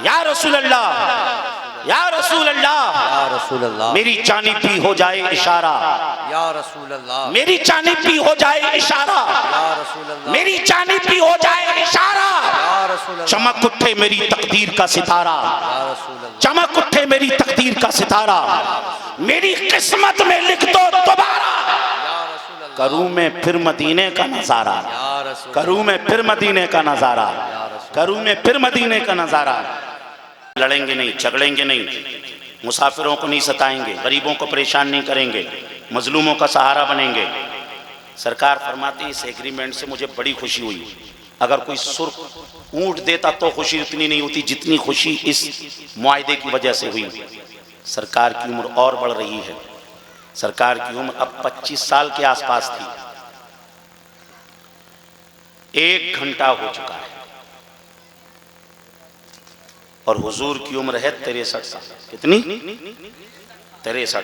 या रसूल अल्लाह, या रसूल अल्लाह, या रसूल अल्लाह, मेरी जानिब भी हो जाए इशारा, या रसूल अल्लाह, मेरी जानिब भी हो जाए इशारा, या रसूल अल्लाह, मेरी जानिब भी हो जाए इशारा। या रसूल अल्लाह, चमक उठे मेरी तकदीर का सितारा, या रसूल अल्लाह, चमक उठे मेरी तकदीर का सितारा, मेरी किस्मत में लिख दो दोबारा, या रसूल अल्लाह, करूं मैं फिर मदीने का नजारा, या रसूल, करूं मैं फिर मदीने का नजारा, करूं मैं फिर मदीने का नजारा। लड़ेंगे नहीं, झगड़ेंगे नहीं, मुसाफिरों को नहीं सताएंगे, गरीबों को परेशान नहीं करेंगे, मजलूमों का सहारा बनेंगे। सरकार फरमाती इस एग्रीमेंट से मुझे बड़ी खुशी हुई। अगर कोई सुर्ख ऊंट देता तो खुशी उतनी नहीं होती जितनी खुशी इस मुआहदे की वजह से हुई। सरकार की उम्र और बढ़ रही है। सरकार की उम्र अब 25 साल के आसपास थी। 1 घंटा हो चुका है और हुजूर की उम्र है 63 साल। कितनी? 63 साल।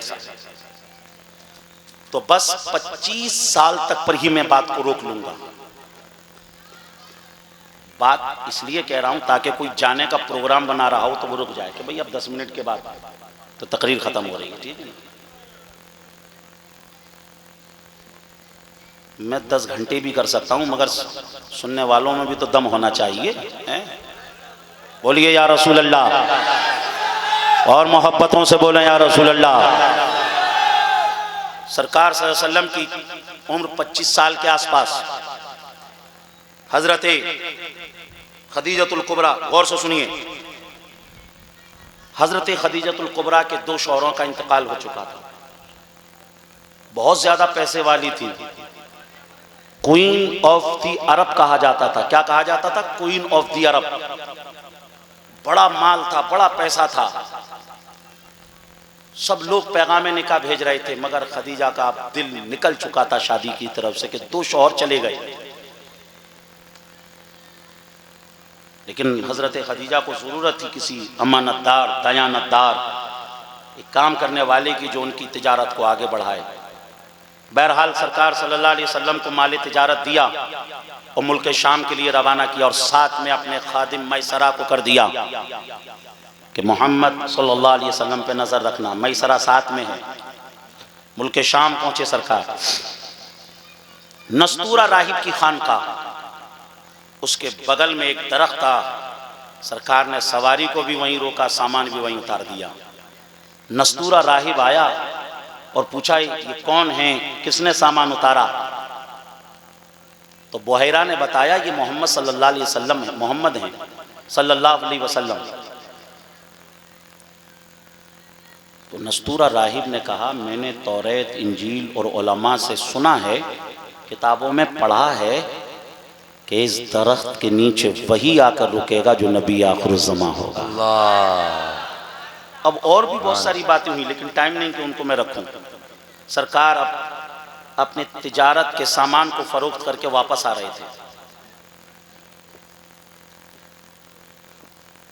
तो बस 25 साल तक पर ही मैं बात को रोक लूंगा। बात इसलिए कह रहा हूं ताकि कोई जाने का प्रोग्राम बना रहा हो तो वो रुक जाए कि भाई अब 10 मिनट के बाद तो तकरीर खत्म हो रही है। ठीक है, मैं 10 घंटे भी कर सकता हूं मगर सुनने वालों में भी तो दम होना चाहिए। बोलिए या रसूल अल्लाह, और मोहब्बतों से बोलें या रसूल अल्लाह। सरकार सल्लल्लाहु अलैहि वसल्लम की उम्र 25 साल के आसपास। हजरत खदीजतुल कुबरा, गौर से सुनिए, हजरत खदीजतुल कुबरा के 2 शौहरों का इंतकाल हो चुका था। बहुत ज्यादा पैसे वाली थी, क्वीन ऑफ द अरब कहा जाता था। क्या कहा जाता था? Queen of the Arab. बड़ा माल था, बड़ा पैसा था। सब लोग पैगामे निकाह भेज रहे थे मगर खदीजा का दिल निकल चुका था शादी की तरफ से कि 2 शौहर चले गए। लेकिन हजरत खदीजा को जरूरत थी किसी अमानतदार, दयानतदार, एक काम करने वाले की जो उनकी तिजारत को आगे बढ़ाए। बहरहाल सरकार सल्लल्लाहु अलैहि वसल्लम को माल तिजारत दिया और मुल्क शाम के लिए रवाना किया और साथ में अपने खादिम मैसरा को कर दिया कि मोहम्मद सल्लल्लाहु अलैहि वसल्लम पे नजर रखना। मैसरा साथ में है। मुल्क शाम पहुंचे सरकार। नस्तूरा राहिब की खानकाह, उसके बगल में एक दरख्त था। सरकार ने सवारी को भी वहीं रोका, सामान भी वहीं उतार दिया। नस्तूरा राहिब आया और पूछा ये कौन है, किसने सामान उतारा? तो बुहैरा ने बताया ये मोहम्मद सल्लल्लाहु अलैहि वसल्लम है, मोहम्मद हैं सल्लल्लाहु अलैहि वसल्लम। तो नस्तूरा राहिब ने कहा मैंने तौरात, इंजील और उलमा से सुना है, किताबों में पढ़ा है कि इस दरख्त के नीचे वही आकर रुकेगा जो नबी आखिरुज़्ज़मा होगा। अल्लाह। अब और भी बहुत सारी बातें हुई लेकिन टाइम नहीं कि उनको मैं रखूं। सरकार अब अपने तिजारत के सामान को फरोख्त करके वापस आ रहे थे।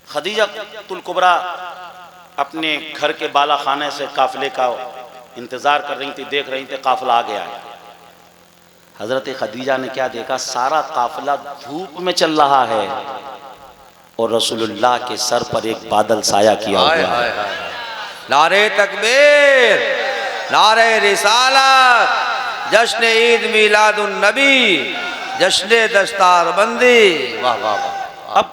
खदीजतुल कुबरा अपने घर के बाला खाने से काफिले का इंतजार कर रही थी, देख रही थी काफिला आ गया है। हजरत खदीजा ने क्या देखा? सारा काफिला धूप में चल रहा है और रसूलुल्लाह के सर पर एक बादल साया किया हुआ है। नारे तकबीर, नारे रिसालत, जश्न ईद मिलादुन नबी, जश्न दस्तारबंदी। वाह वाह वाह। अब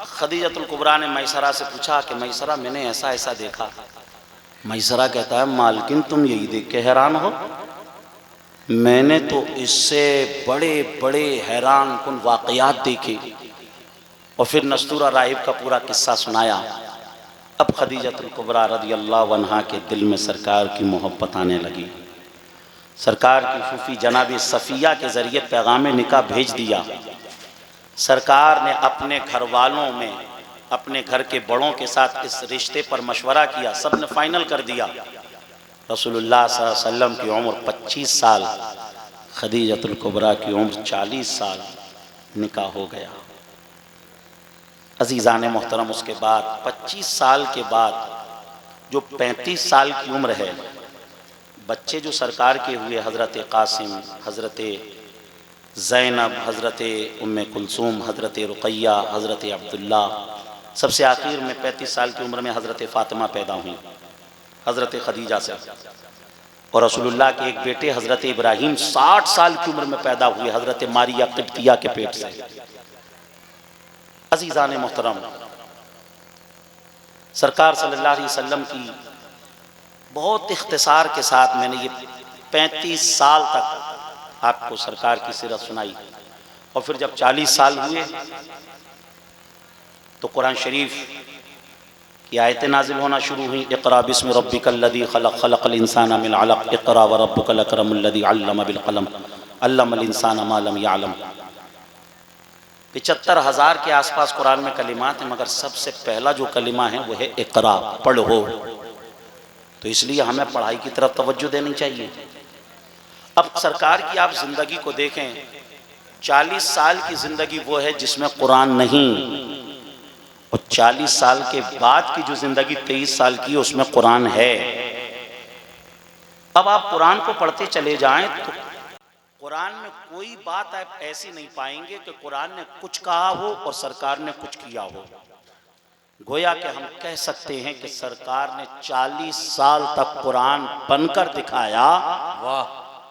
खदीजतुल कुबरा ने मैसरा से पूछा कि मैसरा मैंने ऐसा ऐसा देखा। मैसरा कहता है मालकिन तुम यही देख के हैरान हो? मैंने तो इससे बड़े बड़े हैरान कुन वाक़यात देखे। और फिर नस्तूरा राहिब का पूरा किस्सा सुनाया। अब खदीजतुल कुबरा रदियल्लाहु अन्हा के दिल में सरकार की मोहब्बत आने लगी। सरकार की फूफी जनाब सफ़िया के ज़रिए पैगाम निकाह भेज दिया। सरकार ने अपने घर वालों में, अपने घर के बड़ों के साथ इस रिश्ते पर मशवरा किया। सब ने फाइनल कर दिया। रसूलुल्लाह सल्लल्लाहु अलैहि वसल्लम की उम्र 25 साल, खदीजतुल कुबरा की उम्र 40 साल, निकाह हो गया। अजीज़ान मोहतरम, उसके बाद 25 साल के बाद जो 35 साल की उम्र है, बच्चे जो सरकार के हुए, हज़रत कासिम, हज़रत ज़ैनब, हज़रत उम्मे कुलसूम, हज़रत रुक़ैया, हज़रत अब्दुल्ला, सबसे आखिर में 35 साल की उम्र में हज़रत फ़ातिमा पैदा हुई हज़रत खदीजा से, और रसूलुल्लाह के एक बेटे हज़रत इब्राहीम 60 साल की उम्र में पैदा हुए हज़रत मारिया किब्तिया के पेट से। अज़ीज़ान मोहतरम, सरकार सल्लल्लाहु अलैहि वसल्लम की बहुत इख्तिसार के साथ मैंने ये 35 साल तक आपको सरकार की सीरत सुनाई, और फिर जब 40 साल हुए तो कुरान शरीफ की आयतें नाजिल होना शुरू हुई। इक़रा बिस्मि रब्बिकल्लज़ी खलक़ खलक़ल इंसाना मिन अलक़ इक़रा व रब्बुकल अकरमुल्लज़ी अल्लम बिल क़लम अल्लमल इंसाना मा लम यअलम। 75,000 के आसपास कुरान में कलिमात हैं, मगर सबसे पहला जो कलिमा है वो है इक़रा, पढ़ो। तो इसलिए हमें पढ़ाई की तरफ तवज्जो देनी चाहिए। अब सरकार की आप ज़िंदगी को देखें, 40 साल की ज़िंदगी वो है जिसमें कुरान नहीं, और 40 साल के बाद की जो ज़िंदगी 23 साल की है उसमें कुरान है। अब आप कुरान को पढ़ते चले जाएं तो कुरान में कोई बात आप ऐसी नहीं पाएंगे कि कुरान ने कुछ कहा हो और सरकार ने कुछ किया हो। गोया कि हम कह सकते हैं कि सरकार ने 40 साल तक कुरान बनकर दिखाया, वाह,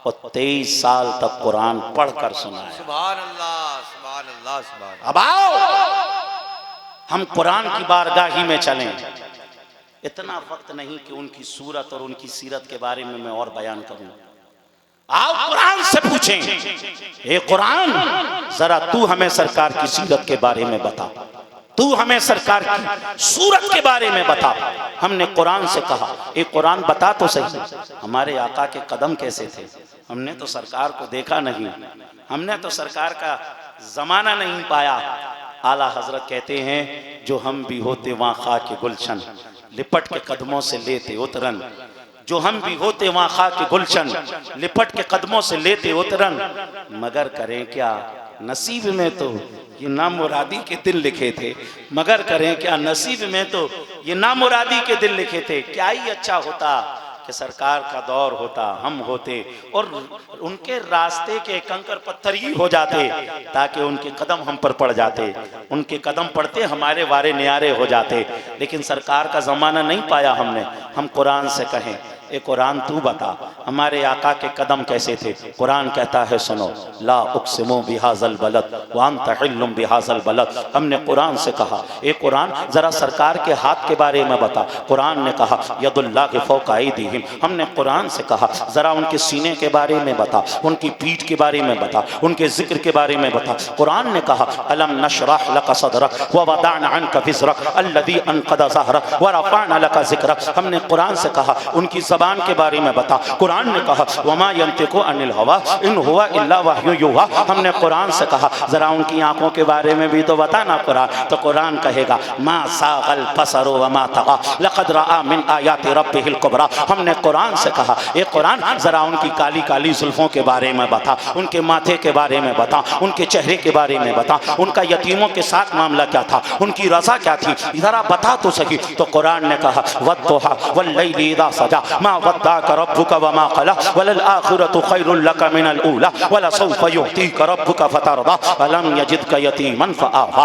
और 23 साल तक कुरान पढ़कर सुनाया। सुभान अल्लाह, सुभान अल्लाह, सुभान। अब आओ हम कुरान की बारगाही में चलें। इतना वक्त नहीं कि उनकी सूरत और उनकी सीरत के बारे में मैं और बयान करूं। आओ कुरान से पूछें, ए कुरान, जरा तू हमें सरकार की सीरत के बारे में बता, तू हमें सरकार की सूरत के बारे में बता। हमने कुरान से कहा, ए कुरान बता तो सही हमारे आका के कदम कैसे थे। हमने तो सरकार को देखा नहीं, हमने तो सरकार का जमाना नहीं पाया। आला हजरत कहते हैं, जो हम भी होते वहाँ खा के गुलशन, लिपट के कदमों से लेते उतरन। जो हम भी होते वहाँ खा के गुलशन, लिपट के कदमों से लेते उतरन। मगर करें क्या, नसीब में तो ये नामुरादी के दिन लिखे थे। मगर करें क्या, नसीब में तो ये नामुरादी के दिन लिखे थे। क्या ही अच्छा होता कि सरकार का दौर होता, हम होते और उनके रास्ते के कंकर पत्थर ही हो जाते, ताकि उनके कदम हम पर पड़ जाते, उनके कदम पड़ते हमारे वारे न्यारे हो जाते। लेकिन सरकार का ज़माना नहीं पाया हमने। हम कुरान से कहें, ए कुरान तू बता हमारे आका के कदम कैसे थे। कुरान कहता है, सुनो, ला उक़्सिमु बिहाज़ल बलद व अंत हिल्लुम बिहाज़ल बलद। हमने कुरान से कहा, ए कुरान ज़रा सरकार के हाथ के बारे में बता। कुरान ने कहा, यदुल्लाहि फ़ौक़ा अयदीहिम। हमने कुरान से कहा, ज़रा उनके सीने के बारे में बता, उनकी पीठ के बारे में बता, उनके ज़िक्र के बारे में बता। कुरान ने कहा, अलम नशरह लक सदरक व वदअना अन्का विज़रक अल्लज़ी अनक़द ज़हरक व रफ़अना लक ज़िक्रक। हमने कुरान से कहा, उनकी ज़बान के बारे में बता। कुरान ने कहा, वमा यंतिकु अनिल हवा इन हुवा इल्ला वह्यु युहा। हमने कुरान से कहा, जरा उनकी आंखों के बारे में भी तो बता ना कुरान। तो कुरान कहेगा, मा सागल बसरु वमा तगा लक़द रआ मिन आयाति रब्बिहिल कुबरा। हमने कुरान से कहा, ए कुरान, जरा उनकी काली काली जुल्फों के बारे में बता, उनके माथे के बारे में बता, उनके चेहरे के बारे में बता, उनका यतीमों के साथ मामला क्या था, उनकी रज़ा क्या थी, जरा बता तो सही। तो कुरान ने कहा, वद्दुहा वल्लैलि इज़ा सजा मा वद्दाक रब्बुका वमा क़ला वलल आखिरतु खैरुल लक मिनल ऊला वलसौफ युअतीका रब्बुका फतरदा अलम यजिदका यतीमन फआवा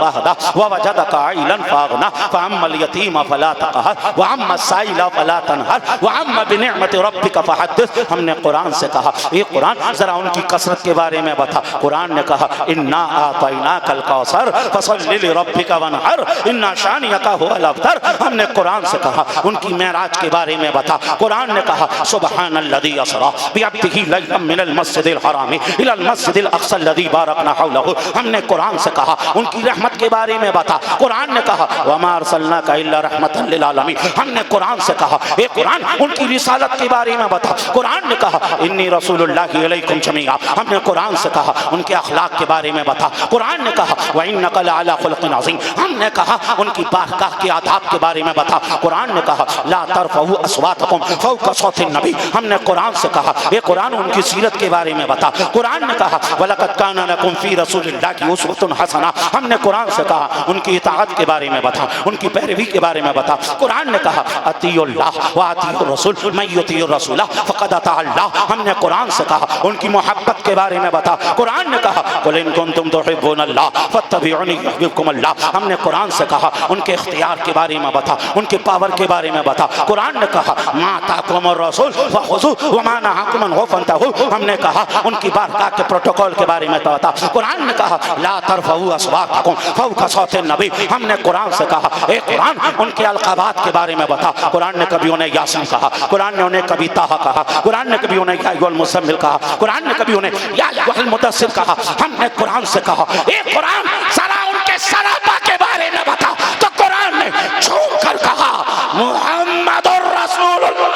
फहदा ववजदका आइलन फागना फअम्मल यतीम फला तक़हर वअम्मा साइला फला तनहर वअम्मा बिनिअमति रब्बिका फहद्दिस। हमने कुरान से कहा, ये कुरान जरा उनकी कसरत के बारे में बता। कुरान ने कहा, इन्ना आतैनाकल कौसर फसल्लि लिरब्बिका वनहर इन्ना शानियका हुवल अबतर। हमने कुरान से कहा, उनकी मेराज के बारे में बता। कुरान ने कहा, सुब्हानल्लज़ी अस्रा बिअब्दिही लैलन मिनल मस्जिदिल हराम इलल मस्जिदिल अक़सा अल्लज़ी बारकना हौलहु। हमने कुरान से कहा, उनकी रहमत के बारे में बता। कुरान ने कहा, वमा अरसलनाका इल्ला रहमतन लिल आलमीन। हमने कुरान से कहा, ए कुरान, उनकी रिसालत के बारे में बता। कुरान ने कहा, इन्नी रसूलुल्लाहि अलैकुम जमीआ। हमने कुरान से कहा, उनके अखलाक के बारे में बता। कुरान ने कहा, व इन्नका लअला खुलुक़िन अज़ीम। हमने कहा, उनकी बारगाह के आदाब के बारे में बता। कुरान ने कहा, ला तरफ़ऊ अस्वातकुम फ़ौक़ सौतिन नबी। हमने कुरान से कहा, ये कुरान उनकी सीरत के बारे में बता। कुरान ने कहा वलक़द काना लकुम फ़ी रसूलिल्लाहि उस्वतुन हसना। हमने कुरान से कहा उनकी इताअत के बारे में बता, उनकी पैरवी के बारे में बता। कुरान ने कहा अतीउल्लाह व अतीउर रसूल मन युतीउर रसूला फ़क़द अता अल्लाह। हमने कुरान से कहा उनकी मोहब्बत के बारे में बता। कुरान ने कहा कुल इन कुंतुम तुहिब्बूनल्लाह फत्तबिऊनी युहब्बिबकुमुल्लाह। हमने कुरान से कहा उनके इख्तियार के बारे में बता, उनके पावर के बारे में बता। कुरान ने कहा मा अताकुमुर रसूल फखुज़ूहु व मा नहाकुम अन्हु फंतहू। हमने कहा उनकी बारगाह के प्रोटोकॉल के बारे में बता। कुरान ने कहा ला तरफ़ऊ अस्वातकुम फ़ौक़ सौतिन नबी। हमने कुरान से कहा ए कुरान उनके अलक़ाबात के बारे में बता। कुरान ने कभी उन्हें यासीन कहा, कुरान ने उन्हें कभी ताहा कहा, कुरान ने कभी उन्हें या अय्युहल मुज़्ज़म्मिल कहा, कुरान ने कभी उन्हें या अय्युहल मुद्दस्सिर कहा। हमने कुरान से कहा ए कुरान जरा उनके सरापा के बारे में बता। तो कुरान ने झूम कर कहा मुहम्मदुर रसूलुल्लाह।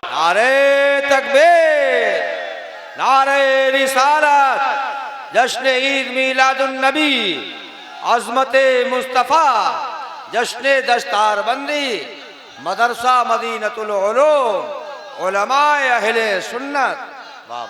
नारे तकबीर, नारे रिसालत, जश्न ईद मिलादुन नबी, अज़मते मुस्तफ़ा, जश्न दस्तारबंदी, मदरसा मदीनतुल उलूम, उलमाए अहले सुन्नत।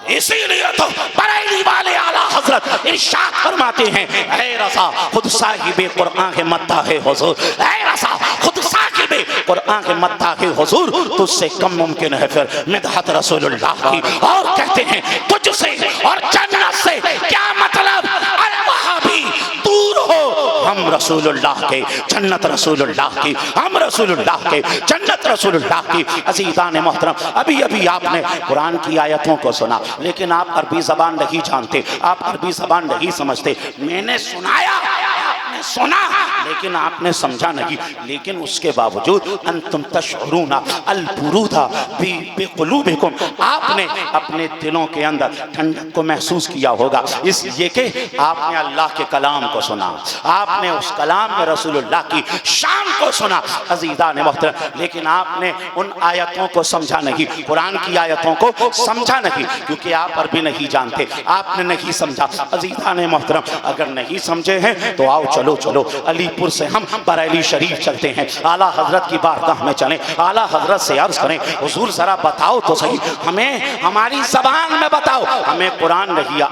इसीलिए तो बरेली वाले आला हजरत इरशाद फरमाते हैं ऐ रसा खुद साहिबे कुरान के मत्ता है हुजूर, ऐ रसा खुद साहिबे कुरान के मत्ता है हुजूर, तुझसे कम मुमकिन है फिर मिदहत रसूलुल्लाह की। और कहते हैं तुझसे और जन्नत से क्या मतलब, अरे वहां भी दूर हो, हम रसूलुल्लाह के जन्नत रसूलुल्लाह की, हम रसूलुल्लाह के जन्नत रसूलुल्लाह की। अज़ीज़ान मोहतरम, अभी अभी आपने कुरान की आयतों को सुना, लेकिन आप अरबी ज़बान नहीं जानते, आप अरबी ज़बान नहीं समझते। मैंने सुनाया, आपने सुना, लेकिन आपने समझा नहीं। लेकिन उसके बावजूद अंतुम तशउरूना अल बुरूदा बिक़ुलूबिकुम, आपने अपने दिलों के अंदर ठंडक को महसूस किया होगा, इसलिए कि आपने अल्लाह के कलाम को सुना, आपने उस कलाम में रसूलुल्लाह की शान को सुना। अज़ीज़ान मोहतरम, लेकिन आपने उन आयतों को समझा नहीं, कुरान की आयतों को समझा नहीं, क्योंकि आप अरबी नहीं जानते, आपने नहीं समझा। अज़ीज़ान मोहतरम, अगर नहीं समझे हैं तो आओ चलो चलो अलीपुर से हम बरेली शरीफ चलते हैं, आला हजरत की बारगाह में चलें, आला हजरत से अर्ज करें हुजूर जरा बताओ तो सही, हमें हमारी जबान में बताओ, हमें कुरान नहीं,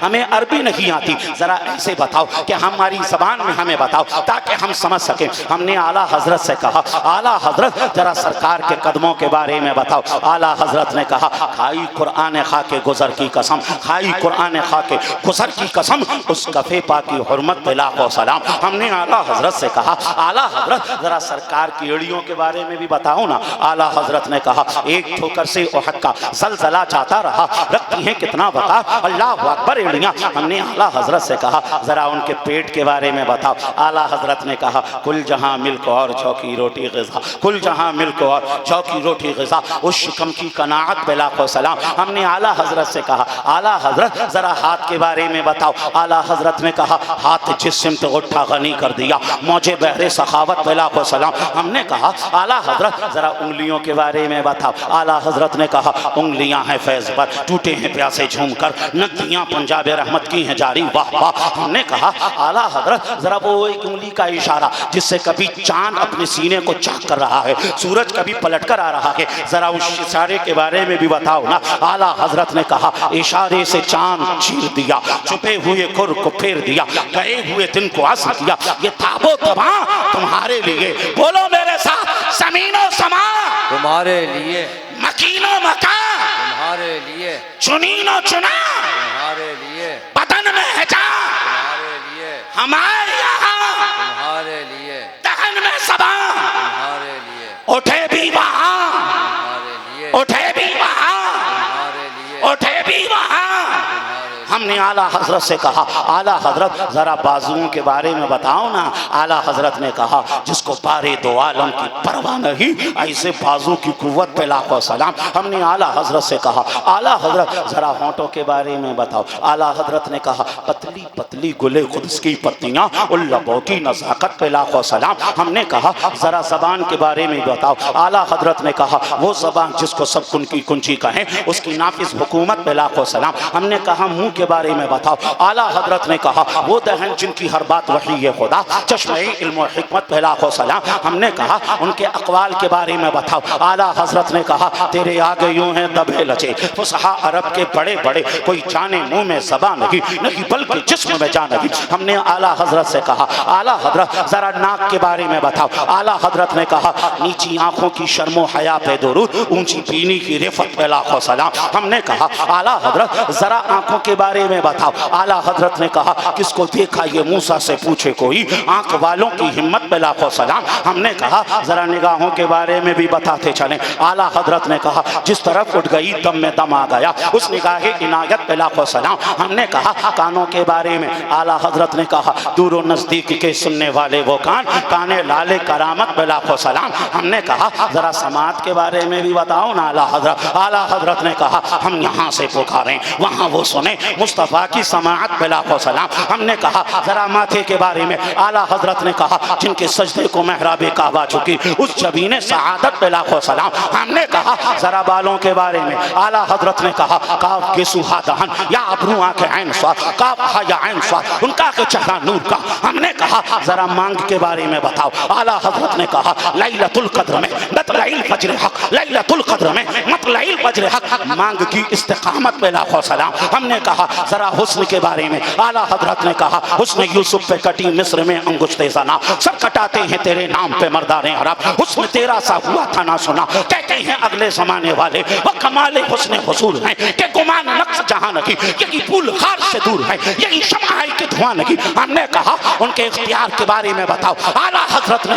हमें अरबी नहीं आती, जरा ऐसे बताओ कि हमारी जबान में हमें बताओ ताकि हम समझ सकें। हमने आला हजरत से कहा आला हजरत जरा सरकार के कदमों के बारे में बताओ। आला हजरत ने कहा खाई कुरान खा के गुजर की कसम, खाई कुरान खा के गुजर की कसम, उस कफे पा की हुर्मत पे लाखों सलाम। हमने आला हजरत से कहा आला हजरत जरा सरकार की एड़ियों के बारे में भी बताओ ना। आला हजरत ने कहा एक ठोकर से उहद का जलजला जाता रहा, रखती हैं कितना बका, अल्लाह अकबर एड़ियां। हमने आला हजरत से कहा जरा उनके पेट के बारे में बताओ। आला हजरत ने कहा कुल जहां मिल्क और चौकी रोटी ग़िज़ा, कुल जहां मिल्क और चौकी रोटी ग़िज़ा, उस शिकम की कनाअत पे लाखों सलाम। हमने आला हजरत से कहा आला हजरत जरा हाथ के बारे में बताओ। आला हजरत ने कहा हाथ जिस सिमत उठा गनी कर दिया, मुझे बहरे सखावत पे लाखों सलाम। हमने कहा आला हजरत जरा उंगलियों के बारे में बताओ। आला हजरत ने कहा उंगलियां हैं फैज़ पर, टूटे हैं प्यासे झूम कर, नदियां पंजाब रहमत की हैं जारी, वाह वाह। हमने कहा आला हजरत जरा वो एक उंगली का इशारा जिससे कभी चांद अपने सीने को चाक कर रहा है, सूरज कभी पलट कर आ रहा है, जरा उस इशारे के बारे में भी बताओ ना। आला हजरत ने कहा इशारे से चांद चीर दिया, छुपे हुए खुर को फेर दिया, गए हुए दिन को असर किया, ये ताबो तबा तुम्हारे लिए, बोलो मेरे साथ ज़मीनो समा तुम्हारे लिए, मकीनो मकान तुम्हारे लिए, चुनीनो चुना तुम्हारे लिए, बदन में है जान तुम्हारे लिए, हमारे यहाँ तुम्हारे लिए, दहन में ज़बान तुम्हारे लिए, उठे भी वहाँ, तुम्हारे लिए, उठे भी वहाँ, तुम्हारे लिए, उठे भी वहाँ। हमने आला हजरत से कहा आला हजरत जरा बाजुओं के बारे में बताओ ना। आला हजरत ने कहा जिसको बारे दो आलम की परवाह नहीं, ऐसे बाजू की कुव्वत पे लाखों सलाम। हमने आला हजरत से कहा आला हजरत जरा होंठों के बारे में बताओ। आला हजरत ने कहा पतली पतली गुले खुद्स की पत्तियां, उन लबों की नज़ाकत पे लाखों सलाम। हमने कहा जरा ज़बान के बारे में बताओ। आला हजरत ने कहा वो ज़बान जिसको सब कुन की कुंची कहें, उसकी नाफिज हुकूमत पे लाखों सलाम। हमने कहा मुँह के के बारे में बताओ। आला हजरत ने कहा वो दहन जिनकी हर बात वही है खुदा, चश्मे इल्म और हिकमत पे लाखों सलाम। हमने कहा उनके अकवाल के बारे में बताओ। आला हजरत ने कहा तेरे आगे यूं हैं दबे लचे फुसहा अरब के बड़े बड़े, कोई जाने मुंह में ज़बान नहीं बल्कि जिस्म में जान नहीं। हमने आला हजरत से कहा आला हजरत जरा नाक के बारे में बताओ। आला हजरत ने कहा नीची आंखों की शर्मो हया पे दुरूद, ऊंची पीनी की रिफत पे लाखों सलाम। हमने कहा आला हजरत जरा आंखों के बारे में बताओ। आला हजरत ने कहा किसको देखा ये मूसा से पूछे कोई, आंख वालों की हिम्मत पे लाखों सलाम। हमने कहा जरा निगाहों के बारे में भी बताते चलें। आला हजरत ने कहा जिस तरफ उठ गई दम में दम आ गया, उस निगाहे इनायत पे लाखों सलाम। हमने कहा कानों के बारे में। आला हजरत ने कहा दूर नजदीक के सुनने वाले वो कान, काने लाले करामत पे लाखों सलाम। हमने कहा जरा समात के बारे में भी बताओ ना आला हजरत। आला हजरत ने कहा हम यहाँ से पुकारें वहाँ वो सुने, मुस्तफ़ा की समात पे लाखों सलाम। हमने कहा जरा माथे के बारे में। आला हजरत ने कहा जिनके सजदे को महराबे काबा चुकी, उस जबीने सआदत पे लाखों सलाम। हमने कहा जरा बालों के बारे में। आला हजरत ने कहा काफ के सुहा दहन या अबरू आंखें ऐन स्वाद, काफ हा या ऐन स्वाद उनका के चेहरा नूर का। हमने कहा जरा मांग के बारे में बताओ। आला हजरत ने कहा लैलतुल कद्र में मतलइल फज्र हक, लैलतुल कद्र में मतलइल फज्र हक, मांग की इस्तिकामत पे लाखों सलाम। हमने कहा जरा हुस्न के बारे में। आला हजरत ने कहा हुस्न यूसुफ पे कटी मिस्र में अंगुश्ते ज़ना, सब कटाते हैं तेरे नाम पे मर्दाने अरब, हुस्न तेरा सा हुआ था ना सुना, कहते हैं अगले जमाने वाले वो कमाले हुस्न हुसूल हैं कि गुमान नक्श जहां नहीं, यही फूल खार से दूर है, यही शमा है कि धुआं नहीं। हमने कहा उनके इख्तियार के बारे में बताओ। आला हजरत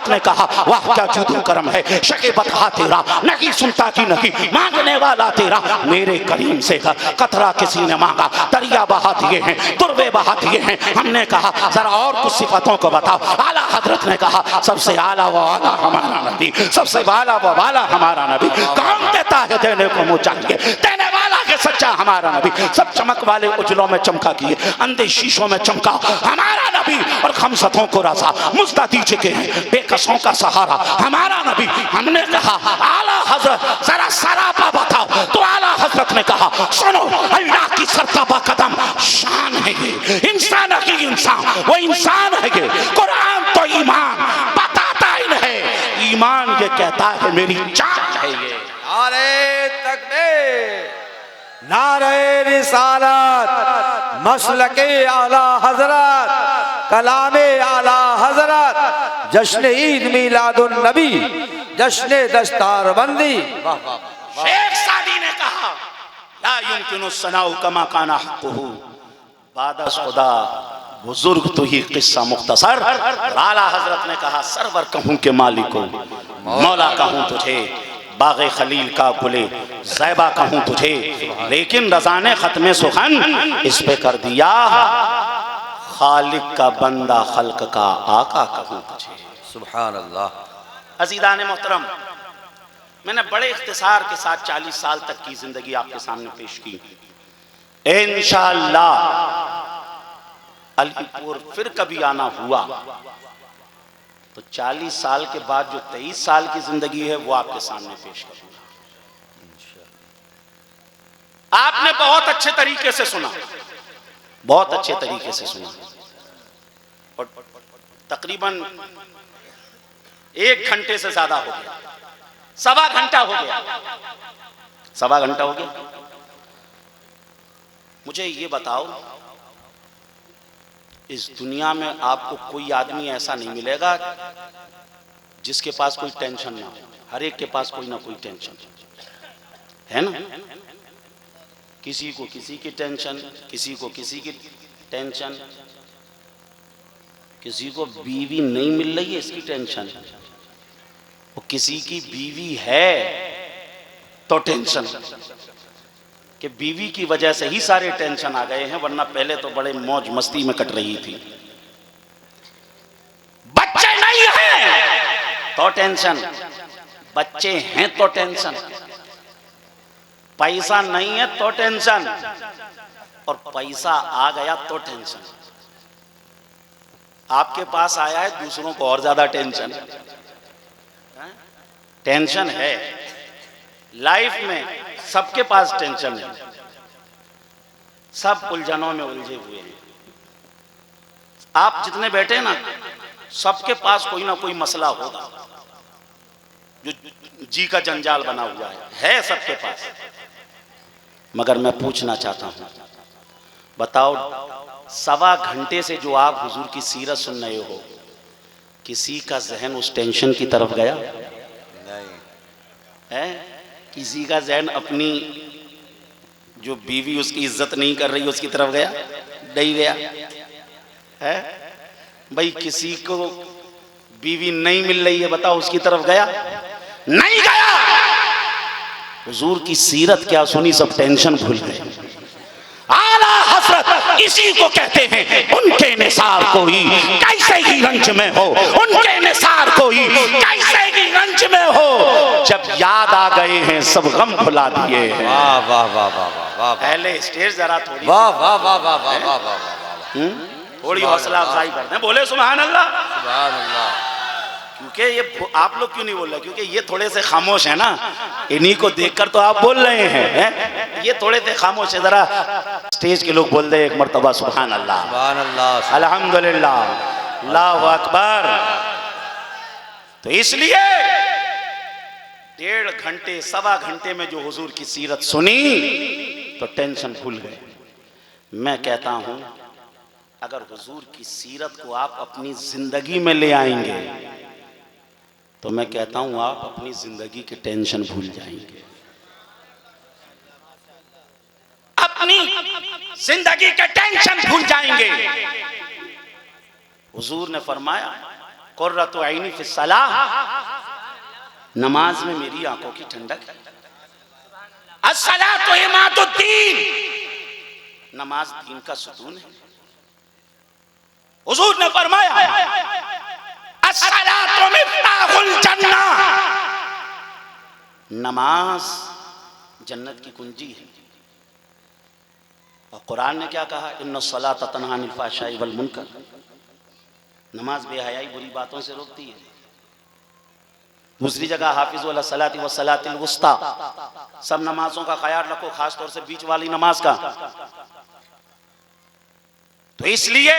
ने कहा वाह क्या जुदू करम है शके बता तेरा, नहीं सुनता कि नहीं मांगने वाला तेरा, मेरे करीम से कतरा किसी ने मांगा दरिया बहा दिए हैं, तुरबे बहा दिए हैं। हमने कहा जरा और कुछ सिफतों को बताओ। आला हजरत ने कहा सबसे आला व आला हमारा नबी, सबसे वाला व वाला हमारा नबी, कौन देता है देने को मुँह चाहिए, देने वाला है सच्चा हमारा नबी, सब चमक वाले उजलों में चमका किए, अंधे शीशों में चमका हमारा नबी, और खमसतों को रसा मुस्ता दीजिए के हैं बेकसों का सहारा हमारा नबी। हमने कहा आला हजरत जरा सरापा बताओ। तो आला हजरत ने कहा सुनो अल्लाह की सरताबा कदम शान है ये, इंसान की इंसान वो इंसान है ये, कुरान तो ईमान बताता ही नहीं, ईमान ये कहता है मेरी जान है ये। नारे तकबीर, नारे रिसालत, मसलके आला हजरत, कलामे आला हजरत, जश्न ईद मिलादुन नबी, जश्न दस्तार बंदी। वाह वाह वाह। शेख सादी ने कहा ला युमकिनु सनाउ कमा काना हक़्क़ुहु, बादस खुदा बुजुर्ग तो ही किस्सा मुख्तसर। आला हजरत ने कहा सरवर कहूँ के मालिको, मौला कहूँ तुझे, बाग़े खलील का गुले ज़ैबा कहूँ तुझे, लेकिन रज़ा ने ख़त्मे सुखन इस पे कर दिया, खालिक का बंदा खल्क का आका कहूँ तुझे। सुभान अल्लाह। अज़ीज़ान मोहतरम, मैंने बड़े इख्तिसार के साथ 40 साल तक की जिंदगी आपके सामने पेश की। इंशाअल्लाह अलीपुर फिर कभी आना हुआ तो 40 साल के बाद जो 23 साल की जिंदगी है वो आपके सामने पेश करूंगा। आपने बहुत अच्छे तरीके से सुना, बहुत अच्छे तरीके से सुना, और तकरीबन 1 घंटे से ज्यादा हो गया, सवा घंटा हो गया, सवा घंटा हो गया। मुझे ये बताओ, इस दुनिया में आपको कोई आदमी ऐसा नहीं मिलेगा जिसके पास कोई टेंशन ना हो। हर एक के पास कोई ना कोई टेंशन है ना, किसी को किसी की टेंशन, किसी को किसी की टेंशन, किसी को बीवी नहीं मिल रही है इसकी टेंशन, वो किसी की बीवी है तो टेंशन कि बीवी की वजह से ही सारे टेंशन आ गए हैं, वरना पहले तो बड़े मौज मस्ती में कट रही थी। बच्चे नहीं हैं तो टेंशन, बच्चे हैं तो टेंशन, पैसा नहीं है तो टेंशन, और पैसा आ गया तो टेंशन। आपके पास आया है, दूसरों को और ज्यादा टेंशन। टेंशन है लाइफ में, सबके पास टेंशन है। सब उलझनों में उलझे हुए हैं। आप जितने बैठे हैं ना, सबके पास कोई ना कोई मसला होगा जो जी का जंजाल बना हुआ है सबके पास। मगर मैं पूछना चाहता हूं, बताओ 1.25 घंटे से जो आप हुजूर की सीरत सुन रहे हो, किसी का जहन उस टेंशन की तरफ गया नहीं है? किसी का जहन अपनी जो बीवी उसकी इज्जत नहीं कर रही उसकी तरफ गया? नहीं गया है भाई। किसी को बीवी नहीं मिल रही है, बताओ उसकी तरफ गया? नहीं गया। हुजूर की सीरत क्या सुनी, सब टेंशन भूल गए। आला हसरत इसी को कहते हैं, उनके निसार कोई कैसे ही रंज में हो, उनके निसार कोई कैसे ही रंज में हो। जब याद आ गए हैं सब गम भुला दिए हैं। वाह वाह वाह वाह वाह वाह पहले स्टेज जरा थोड़ी वाह वाह वाह वाह वाह वाह वाह वाह, थोड़ी हौसला अफजाई करते हैं, बोले सुभान अल्लाह। सुभान अल्लाह। क्योंकि ये आप लोग क्यों नहीं बोल रहे? क्योंकि ये थोड़े से खामोश है ना, इन्हीं को देखकर तो आप बोल रहे हैं। ये थोड़े से खामोश है, जरा स्टेज के लोग बोल दे एक मर्तबा सुभान अल्लाह, सुभान अल्लाह, अल्हम्दुलिल्लाह, अल्लाहु अकबर। तो इसलिए 1.5 घंटे 1.25 घंटे में जो हुजूर की सीरत सुनी तो टेंशन भूल गए। मैं कहता हूं अगर हुजूर की सीरत को आप अपनी जिंदगी में ले आएंगे तो मैं कहता हूं आप अपनी जिंदगी की टेंशन भूल जाएंगे। अपनी जिंदगी के टेंशन भूल जाएंगे। हुजूर ने फरमाया कुर्रतु ऐनी फी सलाह, नमाज में मेरी आंखों की ठंडक है। अस्सलातु इमादुद्दीन, नमाज दीन का सुतून है। हुजूर ने फरमाया अस्सलातु मिफ्ताहुल जन्नह, नमाज जन्नत की कुंजी है। और कुरान ने क्या कहा? इन्नस्सलाता तन्हा अनिल फ़हशाई वल मुनकर, नमाज बेहयाई बुरी बातों से रोकती है। दूसरी जगह हाफिज़ु अला सलाति व सलातिल वुस्ता, सब नमाजों का ख्याल रखो, खास तौर से बीच वाली नमाज का। तो इसलिए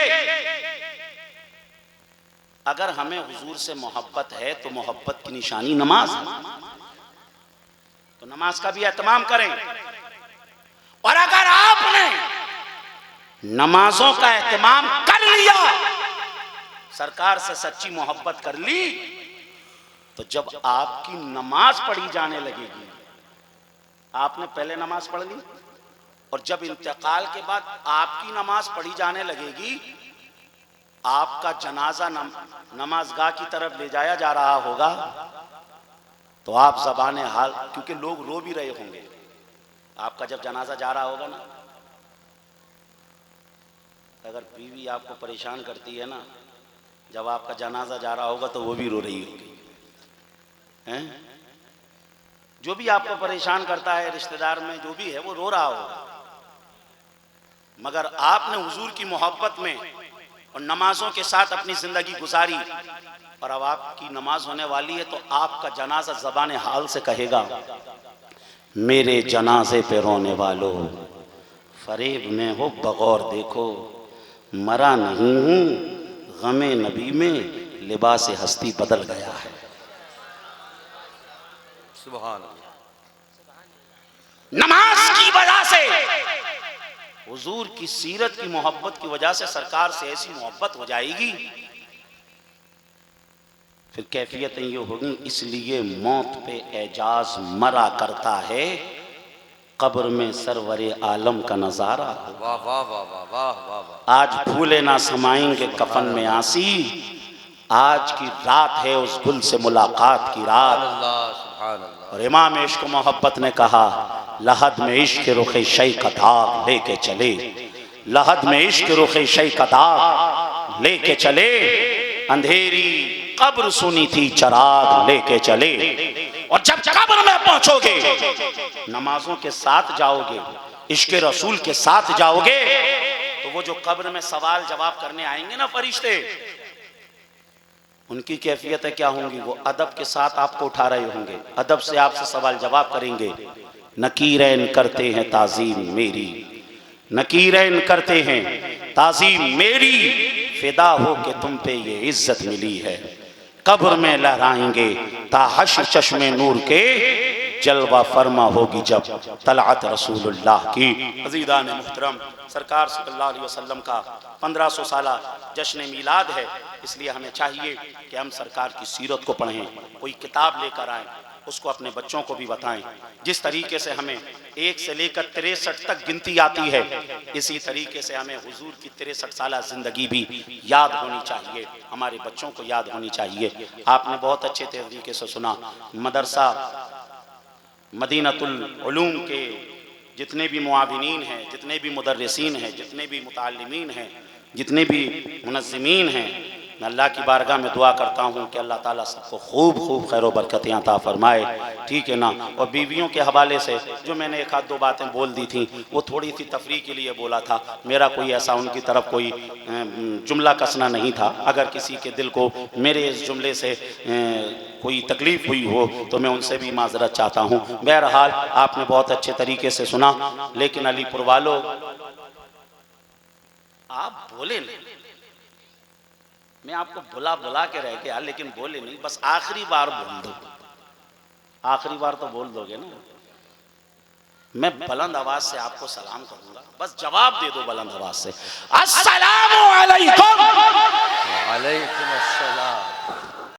अगर हमें हुजूर से मोहब्बत है तो मोहब्बत की निशानी नमाज है, तो नमाज का भी एहतमाम करें। और अगर आपने नमाजों का एहतमाम कर लिया, सरकार से सच्ची मोहब्बत कर ली, तो जब आपकी नमाज पढ़ी जाने लगेगी, आपने पहले नमाज पढ़ ली और जब इंतकाल के बाद आपकी नमाज पढ़ी जाने लगेगी, आपका जनाजा नमाजगाह की तरफ ले जाया जा रहा होगा, तो आप ज़बान हाल, क्योंकि लोग रो भी रहे होंगे आपका जब जनाजा जा रहा होगा ना। अगर बीवी आपको परेशान करती है ना, जब आपका जनाजा जा रहा होगा तो वो भी रो रही होगी, हैं? जो भी आपको परेशान करता है रिश्तेदार में जो भी है वो रो रहा होगा। मगर आपने हुजूर की मोहब्बत में और नमाजों के साथ अपनी जिंदगी गुजारी और अब आपकी नमाज होने वाली है, तो आपका जनाजा ज़बान हाल से कहेगा मेरे जनाजे पे रोने वालों, फरेब में हो बगौर देखो, मरा नहीं हूँ गमे नबी में, लिबास हस्ती बदल गया है। सुभान अल्लाह। नमाज की वजह से, हुजूर की सीरत की मोहब्बत की वजह से सरकार से ऐसी मोहब्बत हो जाएगी, फिर कैफियतें ये होगी। इसलिए मौत पे एजाज मरा करता है, कब्र में सरवरे आलम का नजारा। वाह वाह वाह वाह वाह वाह वाह। आज फूले ना समाएंगे कफन में आसी, आज की रात है उस गुल से मुलाकात की रात। सुभान अल्लाह। और इमाम इश्क मोहब्बत ने कहा लहद में इश्क रुखे शै का दाग लेके चले, लहद में इश्क रुखे शै का दाग लेके चले, अंधेरी कब्र सुनी थी चराग लेके चले। और जब कब्र में पहुंचोगे, नमाजों के साथ जाओगे, इश्क रसूल के साथ जाओगे, तो वो जो कब्र में सवाल जवाब करने आएंगे ना फरिश्ते, उनकी कैफियतें क्या होंगी? वो अदब के साथ आपको उठा रहे होंगे, अदब से आपसे सवाल जवाब करेंगे। नकीरैन करते हैं ताज़ीम मेरी, नकीरैन करते हैं ताज़ीम मेरी, फिदा हो के तुम पे ये इज्जत मिली है। कब्र में लहराएंगे ताहश चश्मे नूर के, जलवा फरमा होगी जब तलअत रसूलुल्लाह की। अज़ीज़ान मुहतरम, सरकार सल्लल्लाहु अलैहि वसल्लम का 1500 साला जश्न मीलाद है, इसलिए हमें चाहिए कि हम सरकार की सीरत को पढ़ें, कोई किताब लेकर आएँ, उसको अपने बच्चों को भी बताएं। जिस तरीके से हमें 1 से लेकर 63 तक गिनती आती है, इसी तरीके से हमें हुजूर की 63 साला ज़िंदगी भी याद होनी चाहिए, हमारे बच्चों को याद होनी चाहिए। आपने बहुत अच्छे तरीके से सुना, मदरसा मदीनतुल उलूम के जितने भी मुआविनीन हैं, जितने भी मुदर्रिसीन हैं, जितने भी मुताल्लिमीन हैं, जितने भी मुनज़्ज़िमीन हैं, मैं अल्लाह की बारगाह में दुआ करता हूँ कि अल्लाह ताला सबको खूब खूब खैर बरकतें अता फरमाए, ठीक है ना। और बीवियों के हवाले से जो मैंने एक आध दो बातें बोल दी थी, वो थोड़ी सी तफरीह के लिए बोला था, मेरा कोई ऐसा उनकी तरफ कोई जुमला कसना नहीं था। अगर किसी के दिल को मेरे इस जुमले से कोई तकलीफ़ हुई हो तो मैं उनसे भी माजरत चाहता हूँ। बहरहाल आपने बहुत अच्छे तरीके से सुना, लेकिन अलीपुर वालों आप बोले नहीं, मैं आपको बुला के रह गया लेकिन बोले नहीं, बस आखिरी बार बोल दो, आखिरी बार तो बोल दोगे ना। मैं बुलंद आवाज से आपको सलाम करूंगा, बस जवाब दे दो बुलंद आवाज से, अस्सलामु अलैकुम। वालेकुम अस्सलाम।